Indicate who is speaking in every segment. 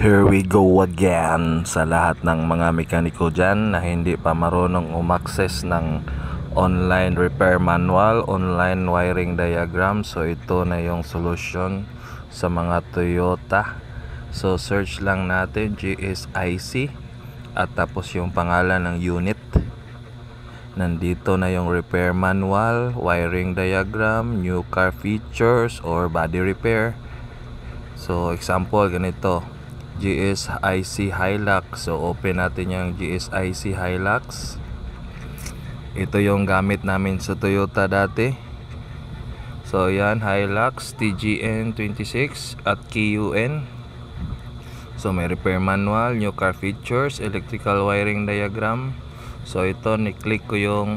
Speaker 1: Here we go again sa lahat ng mga mekaniko dyan na hindi pa marunong umakses ng online repair manual, online wiring diagram. So ito na yung solution sa mga Toyota. So search lang natin GSIC at tapos yung pangalan ng unit. Nandito na yung repair manual, wiring diagram, new car features or body repair. So example ganito, GSIC Hilux. So open natin yung GSIC Hilux. Ito yung gamit namin sa Toyota dati. So yan, Hilux TGN 26 at KUN. So may repair manual, new car features, electrical wiring diagram. So ito, ni-click ko yung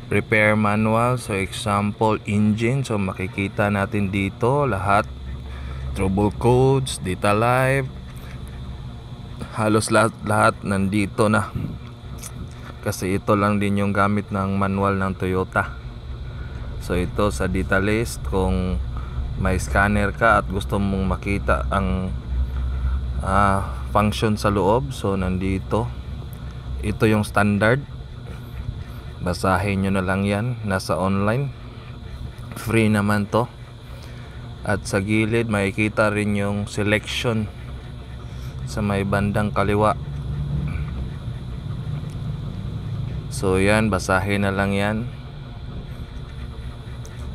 Speaker 1: repair manual. So example, engine. So makikita natin dito lahat, trouble codes, data live, halos lahat nandito na, kasi ito lang din yung gamit ng manual ng Toyota. So ito sa data list, kung may scanner ka at gusto mong makita ang function sa loob, so nandito. Ito yung standard, basahin nyo na lang yan, nasa online, free naman to. At sa gilid makikita rin yung selection sa may bandang kaliwa. So yan, basahin na lang yan.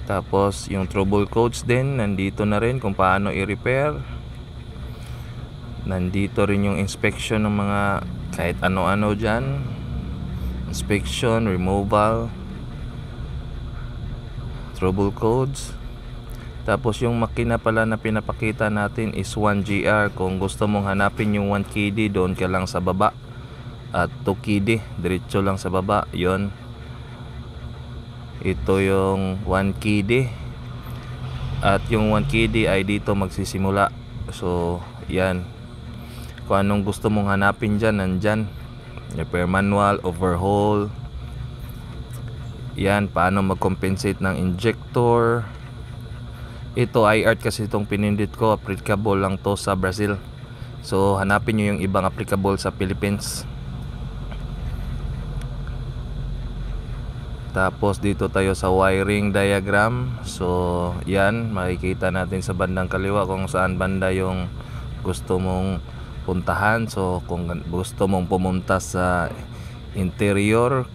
Speaker 1: Tapos yung trouble codes din nandito na rin, kung paano i-repair. Nandito rin yung inspection ng mga kahit ano-ano dyan, inspection, removal, trouble codes. Tapos yung makina pala na pinapakita natin is 1GR. Kung gusto mong hanapin yung 1KD, doon ka lang sa baba. At 2KD, diretso lang sa baba. Yon. Ito yung 1KD. At yung 1KD ay dito magsisimula. So yan, kung anong gusto mong hanapin dyan, nandyan. Repair manual, overhaul. Yan, paano mag-compensate ng injector. Ito iArt kasi itong pinindit ko, applicable lang to sa Brazil. So hanapin nyo yung ibang applicable sa Philippines. Tapos dito tayo sa wiring diagram. So yan, makikita natin sa bandang kaliwa kung saan banda yung gusto mong puntahan. So kung gusto mong pumunta sa interior,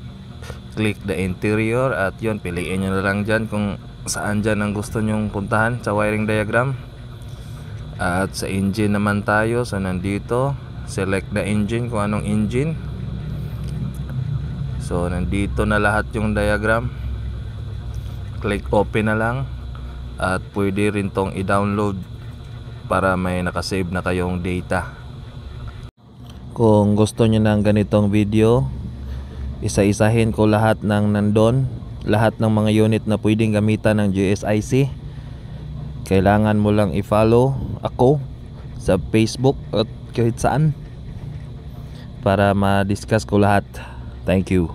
Speaker 1: click the interior. At yun, piliin nyo na lang dyan kung saan dyan ang gusto nyong puntahan sa wiring diagram. At sa engine naman tayo. So nandito, select the engine, kung anong engine. So nandito na lahat yung diagram. Click open na lang. At pwede rin tong i-download para may nakasave na kayong data. Kung gusto nyo ng ganitong video, isa-isahin ko lahat ng nandun, lahat ng mga unit na pwedeng gamitan ng GSIC. Kailangan mo lang i-follow ako sa Facebook at kahit saan para ma-discuss ko lahat. Thank you.